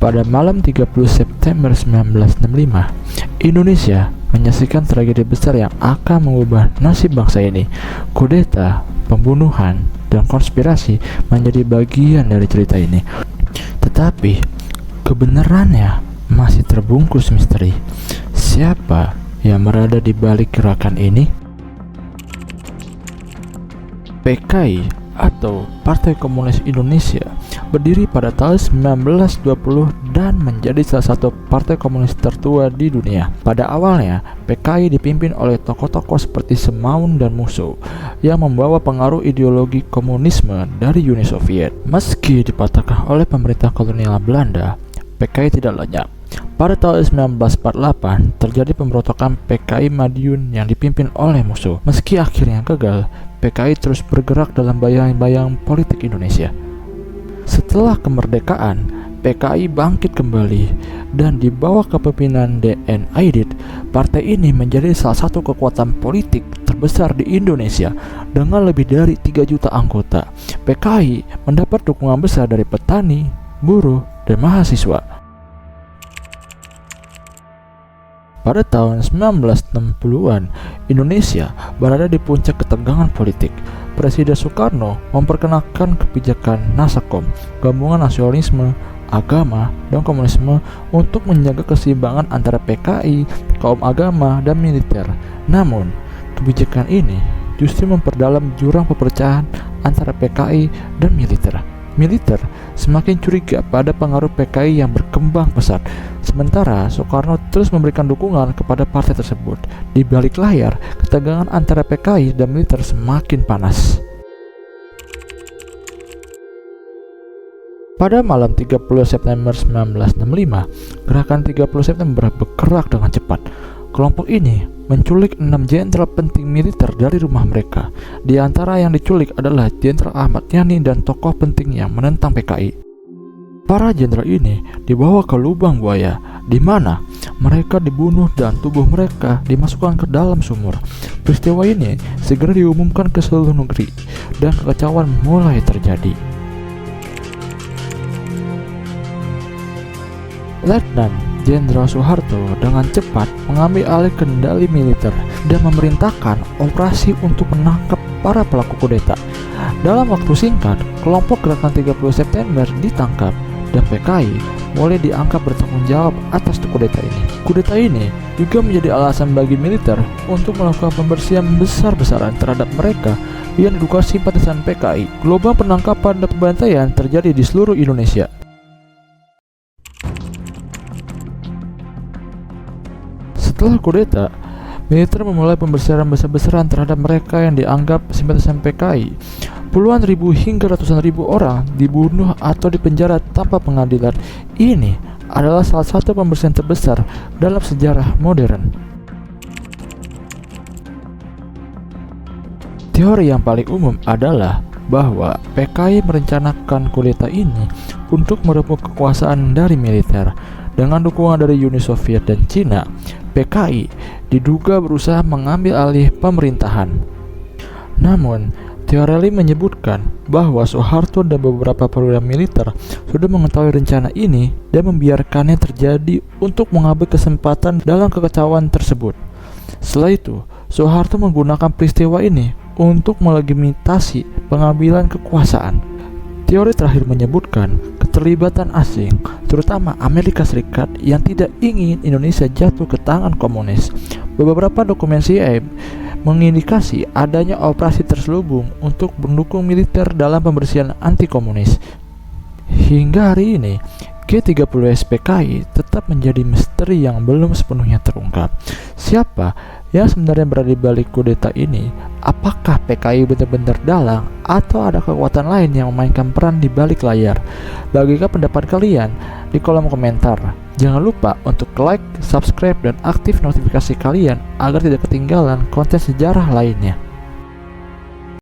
Pada malam 30 September 1965, Indonesia menyaksikan tragedi besar yang akan mengubah nasib bangsa ini. Kudeta, pembunuhan, dan konspirasi menjadi bagian dari cerita ini. Tetapi, kebenarannya masih terbungkus misteri. Siapa yang berada di balik gerakan ini? PKI atau Partai Komunis Indonesia berdiri pada tahun 1920 dan menjadi salah satu partai komunis tertua di dunia. Pada awalnya, PKI dipimpin oleh tokoh-tokoh seperti Semaun dan Musso yang membawa pengaruh ideologi komunisme dari Uni Soviet. Meski dipatahkan oleh pemerintah kolonial Belanda, PKI tidak lenyap. Pada tahun 1948 terjadi pemberontakan PKI Madiun yang dipimpin oleh Musso. Meski akhirnya gagal, PKI terus bergerak dalam bayang-bayang politik Indonesia. Setelah kemerdekaan, PKI bangkit kembali dan di bawah kepemimpinan D.N. Aidit, partai ini menjadi salah satu kekuatan politik terbesar di Indonesia dengan lebih dari 3 juta anggota. PKI mendapat dukungan besar dari petani, buruh, dan mahasiswa. Pada tahun 1960-an, Indonesia berada di puncak ketegangan politik. Presiden Soekarno memperkenalkan kebijakan Nasakom, gabungan nasionalisme, agama, dan komunisme untuk menjaga keseimbangan antara PKI, kaum agama, dan militer. Namun, kebijakan ini justru memperdalam jurang perpecahan antara PKI dan militer. Militer semakin curiga pada pengaruh PKI yang berkembang pesat, sementara Soekarno terus memberikan dukungan kepada partai tersebut. Di balik layar, ketegangan antara PKI dan militer semakin panas. Pada malam 30 September 1965, gerakan 30 September bergerak dengan cepat. Kelompok ini menculik 6 jenderal penting militer dari rumah mereka. Di antara yang diculik adalah Jenderal Ahmad Yani dan tokoh penting yang menentang PKI. Para jenderal ini dibawa ke lubang buaya, di mana mereka dibunuh dan tubuh mereka dimasukkan ke dalam sumur. Peristiwa ini segera diumumkan ke seluruh negeri dan kekacauan mulai terjadi. Letnan Jenderal Soeharto dengan cepat mengambil alih kendali militer dan memerintahkan operasi untuk menangkap para pelaku kudeta. Dalam waktu singkat, kelompok gerakan 30 September ditangkap dan PKI mulai dianggap bertanggung jawab atas kudeta ini. Kudeta ini juga menjadi alasan bagi militer untuk melakukan pembersihan besar-besaran terhadap mereka yang diduga simpatisan PKI. Gelombang penangkapan dan pembantaian terjadi di seluruh Indonesia. Setelah kudeta, militer memulai pembersihan besar-besaran terhadap mereka yang dianggap simpatisan PKI. Puluhan ribu hingga ratusan ribu orang dibunuh atau dipenjara tanpa pengadilan. Ini adalah salah satu pembersihan terbesar dalam sejarah modern. Teori yang paling umum adalah bahwa PKI merencanakan kudeta ini untuk merebut kekuasaan dari militer. Dengan dukungan dari Uni Soviet dan Cina, PKI diduga berusaha mengambil alih pemerintahan. Namun, teori lain menyebutkan bahwa Soeharto dan beberapa perwira militer sudah mengetahui rencana ini dan membiarkannya terjadi untuk mengambil kesempatan dalam kekacauan tersebut. Setelah itu, Soeharto menggunakan peristiwa ini untuk melegitimasi pengambilan kekuasaan. Teori terakhir menyebutkan keterlibatan asing, terutama Amerika Serikat yang tidak ingin Indonesia jatuh ke tangan komunis. Beberapa dokumen CIA mengindikasi adanya operasi terselubung untuk mendukung militer dalam pembersihan anti-komunis. Hingga hari ini, G30S PKI tetap menjadi misteri yang belum sepenuhnya terungkap. Siapa yang sebenarnya berada di balik kudeta ini? Apakah PKI benar-benar dalang atau ada kekuatan lain yang memainkan peran di balik layar? Bagikan pendapat kalian di kolom komentar. Jangan lupa untuk like, subscribe, dan aktif notifikasi kalian agar tidak ketinggalan konten sejarah lainnya.